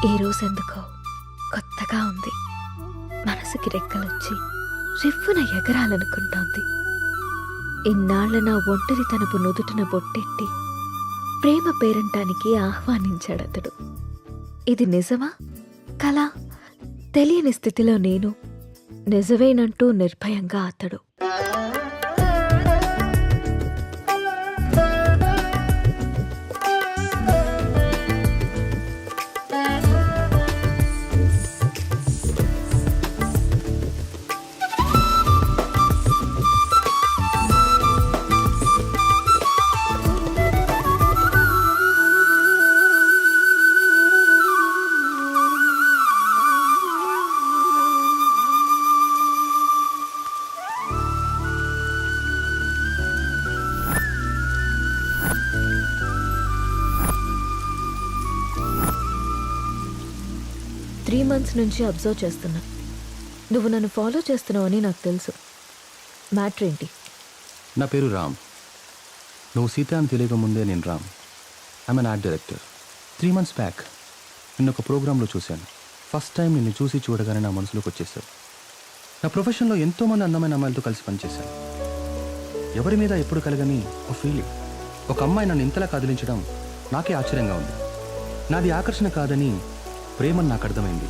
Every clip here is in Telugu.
ఈ రోజెందుకో కొత్తగా ఉంది. మనసుకి రెక్కలొచ్చి రివ్వున ఎగరాలనుకుంటోంది. ఇన్నాళ్ల నా ఒంటరితనపు నుదుటిన బొట్టెట్టి ప్రేమ పేరంటానికి ఆహ్వానించాడతడు. ఇది నిజమా కలా తెలియని స్థితిలో నేను, నిజమేనంటూ నిర్భయంగా అతడు. త్రీ మంత్స్ నుంచి అబ్జర్వ్ చేస్తున్నా. నువ్వు నన్ను ఫాలో చేస్తున్నావని నాకు తెలుసు. మ్యాటర్ ఏంటి? నా పేరు రామ్. నువ్వు సీత అని తెలియక ముందే నేను Ram. I'm an art director. 3 months back నిన్న ఒక ప్రోగ్రాంలో చూశాను. ఫస్ట్ టైం నిన్ను చూసి చూడగానే నా మనసులోకి వచ్చేసావు. నా ప్రొఫెషన్లో ఎంతోమంది అందమైన అమ్మాయిలతో కలిసి పనిచేశాను. ఎవరి మీద ఎప్పుడు కలగని ఒక ఫీలింగ్. ఒక అమ్మాయి నన్ను ఇంతలా కదిలించడం నాకే ఆశ్చర్యంగా ఉంది. నాది ఆకర్షణ కాదని ప్రేమని నాకు అర్థమైంది.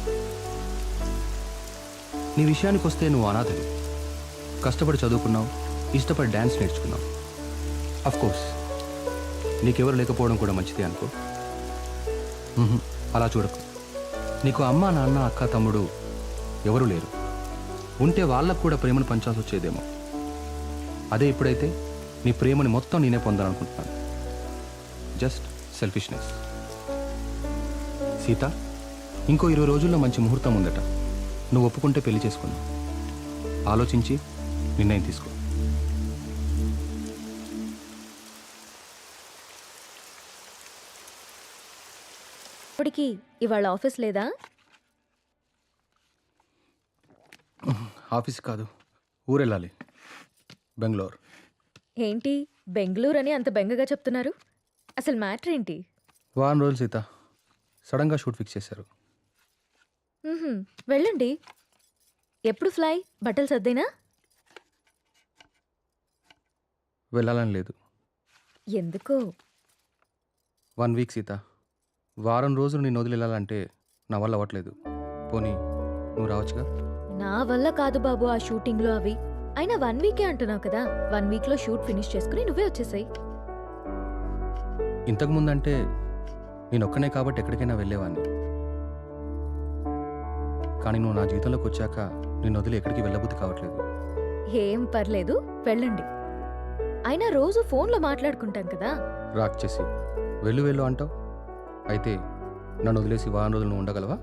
నీ విషయానికి వస్తే నువ్వు అనాథవి. కష్టపడి చదువుకున్నావు, ఇష్టపడి డ్యాన్స్ నేర్చుకున్నావు. అఫ్కోర్స్ నీకెవరు లేకపోవడం కూడా మంచిదే అనుకో. అలా చూడకు. నీకు అమ్మ, నాన్న, అక్క, తమ్ముడు ఎవరూ లేరు. ఉంటే వాళ్ళకు కూడా ప్రేమను పంచాల్సి వచ్చేదేమో. అదే ఇప్పుడైతే నీ ప్రేమని మొత్తం నేనే పొందాలనుకుంటున్నాను. Just selfishness. సీత, ఇంకో 20 రోజుల్లో మంచి ముహూర్తం ఉందట. నువ్వు ఒప్పుకుంటే పెళ్లి చేసుకున్నావు. ఆలోచించి నిర్ణయం తీసుకో. ఇప్పటికి ఇవాళ ఆఫీస్ లేదా? ఆఫీస్ కాదు, ఊరెళ్ళాలి. బెంగళూరు. ఏంటి బెంగళూరు అని అంత బెంగగా చెప్తున్నారు? అసలు మ్యాటర్ ఏంటి? వారం రోజులు సీత. సడన్గా షూట్ ఫిక్స్ చేశారు. వెళ్ళండి. ఎప్పుడు ఫ్లై? బట్టలు సర్దేనా? వెళ్ళాలని లేదు. ఎందుకో? 1 week సీత. వారం రోజులు నేను వదిలి వెళ్ళాలంటే నా వల్ల అవ్వట్లేదు. పోనీ నువ్వు రావచ్చుగా? నా వల్ల కాదు బాబు ఆ షూటింగ్లో అవి. అయినా 1 week అంటున్నావు కదా. 1 weekలో షూట్ ఫినిష్ చేసుకుని నువ్వే వచ్చేసాయి. ఇంతకుముందంటే నేను ఒక్కనే కాబట్టి ఎక్కడికైనా వెళ్ళేవాడిని. కానీ నువ్వు నా జీవితంలోకి వచ్చాక నేను వదిలి ఎక్కడికి వెళ్ళబుద్ధి కావట్లేదు. ఏం పర్లేదు, వెళ్ళండి. అయినా రోజు ఫోన్లో మాట్లాడుకుంటాం కదా. రాక్ చేసి వెళ్ళు వెళ్ళు అంటావు. అయితే నన్ను వదిలేసి వారం రోజులు నువ్వు ఉండగలవా?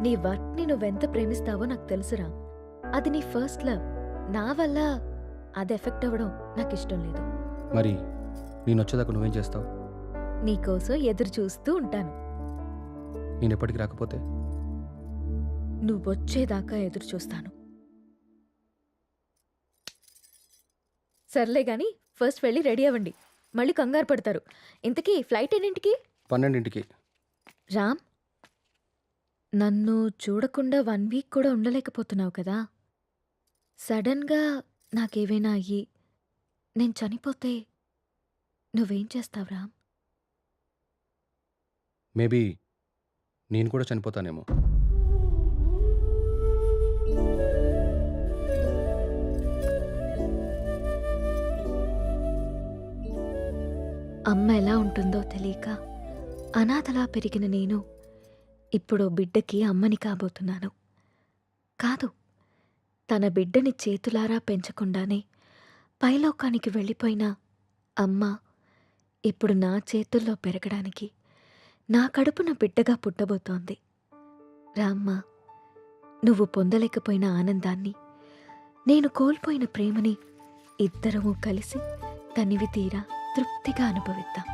నీ వర్క్ని నువ్వెంత ప్రేమిస్తావో నాకు తెలుసురా. అది నీ ఫస్ట్ లవ్. నా వల్ల అది ఎఫెక్ట్ అవ్వడం నాకు ఇష్టం లేదు. మరి నేను వచ్చేదాకా నువ్వేం చేస్తావు? నీకోసం ఎదురు చూస్తూ ఉంటాను. నేను ఎప్పటికి రాకపోతే? నువ్వొచ్చేదాకా ఎదురు చూస్తాను. సర్లే గాని ఫస్ట్ వెళ్ళి రెడీ అవ్వండి. మళ్ళీ కంగారు పడతారు. ఇంతకీ ఫ్లైట్ ఎన్నింటికి? 12ంటికి. రామ్, నన్ను చూడకుండా 1 week కూడా ఉండలేకపోతున్నావు కదా. సడన్గా నాకేవైనా అయ్యి నేను చనిపోతే నువ్వేం చేస్తావు రామ్? మేబీ నేను కూడా చనిపోతానేమో. అమ్మ ఎలా ఉంటుందో తెలియక అనాథలా పెరిగిన నేను ఇప్పుడు బిడ్డకి అమ్మని కాబోతున్నాను. కాదు, తన బిడ్డని చేతులారా పెంచకుండానే పైలోకానికి వెళ్ళిపోయిన అమ్మ ఇప్పుడు నా చేతుల్లో పెరగడానికి నా కడుపున బిడ్డగా పుట్టబోతోంది. రామ్మ, నువ్వు పొందలేకపోయిన ఆనందాన్ని, నేను కోల్పోయిన ప్రేమని ఇద్దరము కలిసి తనివి తీరా తృప్తిగా అనుభవిద్దాం.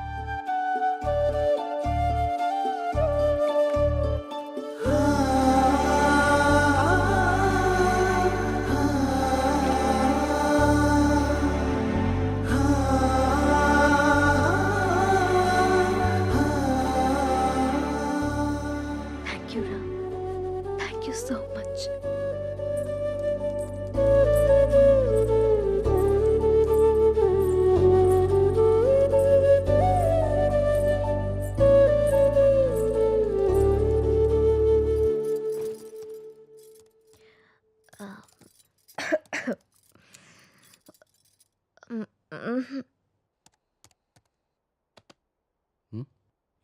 మ్హూ.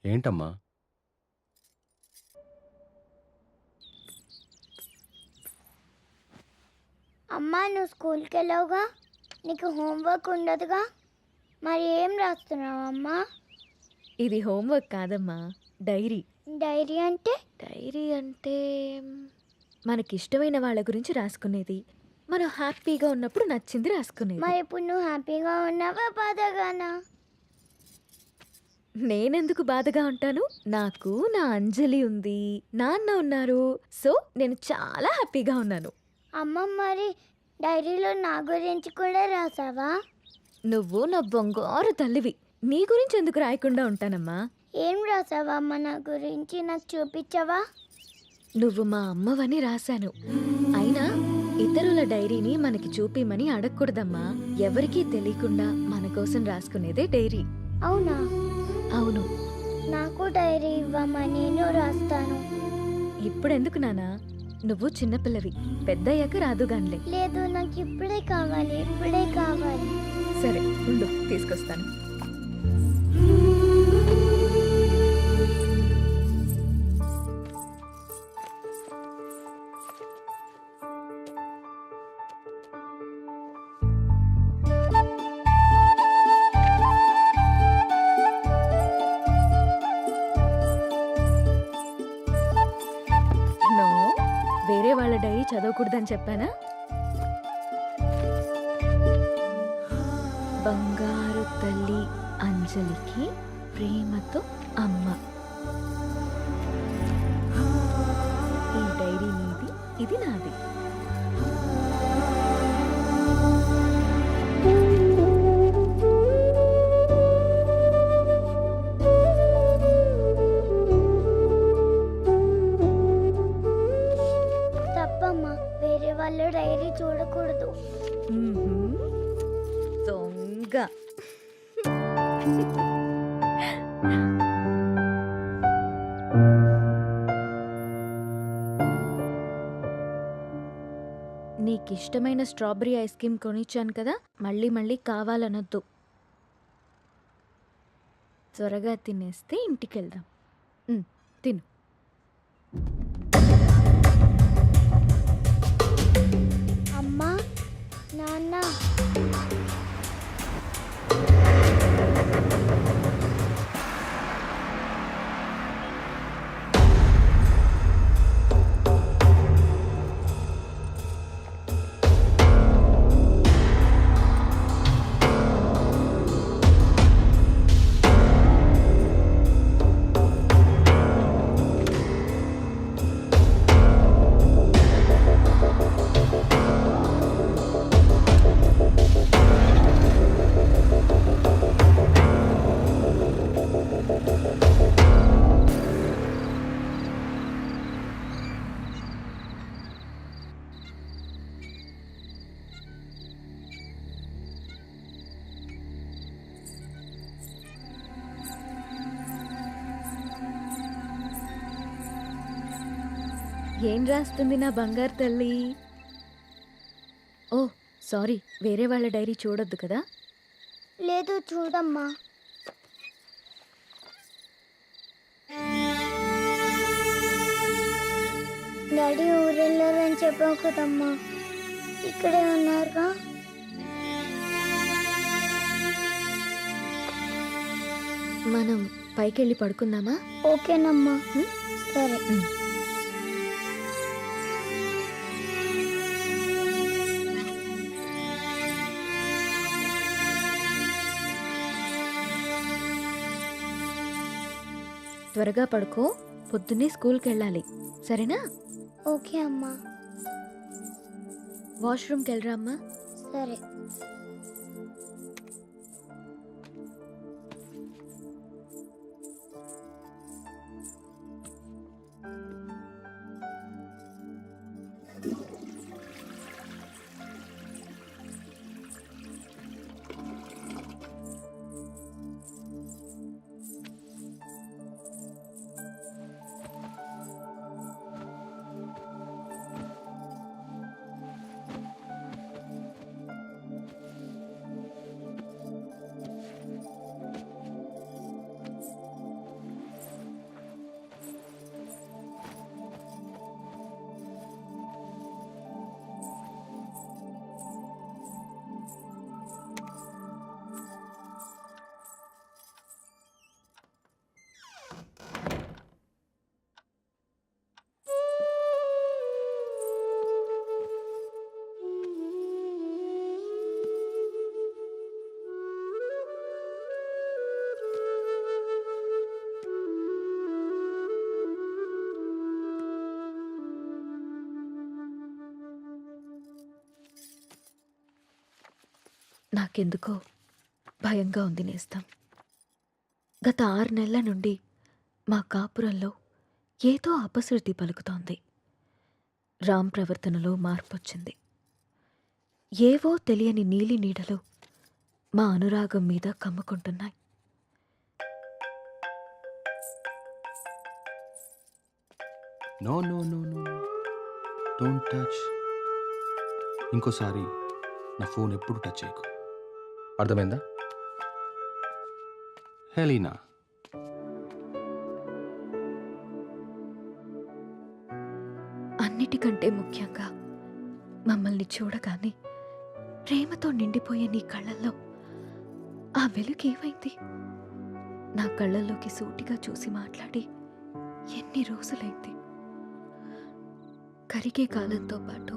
ఏంటమ్మా? అమ్మా నువ్వు స్కూల్కి వెళ్ళావుగా, నీకు హోంవర్క్ ఉండదుగా, మరి ఏం రాస్తున్నావు అమ్మా? ఇది హోంవర్క్ కాదమ్మా, డైరీ. డైరీ అంటే? డైరీ అంటే మనకిష్టమైన వాళ్ళ గురించి రాసుకునేది, మనం హ్యాపీగా ఉన్నప్పుడు నచ్చింది రాసుకునేది. మరి ఇప్పుడు నువ్వు హ్యాపీగా ఉన్నావా బాధగానా? నేనెందుకు బాధగా ఉంటాను? నాకు నా అంజలి ఉంది, నాన్న ఉన్నారు, సో నేను చాలా హ్యాపీగా ఉన్నాను. అమ్మ మరి డైరీలో నా గురించి కూడా రాసావా? నువ్వు నా బంగారు తల్లివి, నీ గురించి ఎందుకు రాయకుండా ఉంటానమ్మా? ఏం రాసావా అమ్మ నా గురించి, నాకు చూపించవా? నువ్వు మా అమ్మవని రాశాను. అయినా ఇతరుల డైరీని మనకి చూపిమని అడగకూడదమ్మా. ఎవరికీ తెలియకుండా మన కోసం రాసుకునేదే డైరీ. అవునా? అవును. నాకు డైరీ ఇవ్వమ్మా, నేను రాస్తాను. ఇప్పుడెందుకు నానా? నువ్వు చిన్నపిల్లవి, పెద్దయ్యాక రాదుగాన్లే. లేదు, నాకు ఇప్పుడే కావాలి, ఇప్పుడే కావాలి. సరే ఉండు, తీసుకొస్తాను. నో, వేరే వాళ్ళ డైరీ చదవకూడదని చెప్పానా? బంగారు తల్లి అంజలికి ప్రేమతో అమ్మ. ఈ డైరీ నీది, ఇది నాది. తప్పమ్మా, వేరే వాళ్ళ డైరీ చూడకూడదు. మ్మ్హ్మ్. దొంగ. నీకిష్టమైన స్ట్రాబెరీ ఐస్ క్రీమ్ కొనిచ్చాను కదా, మళ్ళీ మళ్ళీ కావాలనొద్దు. త్వరగా తినేస్తే ఇంటికెళ్దాం. తిను. అమ్మా, నాన్న, ఏం రాస్తుంది నా బంగారు తల్లి? ఓ సారీ, వేరే వాళ్ళ డైరీ చూడొద్దు కదా. లేదు చూడమ్మా. డాడీ ఊరెళ్ళారని చెప్పావు కదమ్మా, ఇక్కడే ఉన్నారుగా. మనం పైకెళ్ళి పడుకుందామా? ఓకేనమ్మా. సరే. త్వరగా పడుకో, పొద్దున్నే స్కూల్కి వెళ్ళాలి, సరేనా? ఓకే అమ్మా. వాష్రూమ్కి వెళ్ళరా అమ్మా. సరే. నాకెందుకో భయంగా ఉంది నేస్తం. గత 6 నెలల నుండి మా కాపురంలో ఏదో అపశృతి పలుకుతోంది. రామ్ ప్రవర్తనలో మార్పొచ్చింది. ఏవో తెలియని నీలి నీడలు మా అనురాగం మీద కమ్ముకుంటున్నాయి. No no no no don't touch. ఇంకోసారి నా ఫోన్ ఎప్పుడు టచ్ చేయకు, అర్థమైందా? హెలీనా, అన్నిటికంటే ముఖ్యంగా మమ్మల్ని చూడగానే ప్రేమతో నిండిపోయే నీ కళ్ళల్లో ఆ వెలుగు ఏమైంది? నా కళ్ళల్లోకి సూటిగా చూసి మాట్లాడి ఎన్ని రోజులైంది? కరిగే కాలంతో పాటు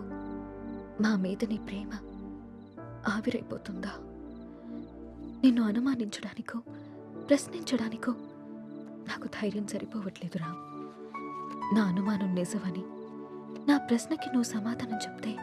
మా మీద నీ ప్రేమ ఆవిరైపోతుందా? నిన్ను అనుమానించడానికో ప్రశ్నించడానికో నాకు ధైర్యం సరిపోవట్లేదు రామ్. నా అనుమానం నిజమని, నా ప్రశ్నకి నువ్వు సమాధానం చెప్తే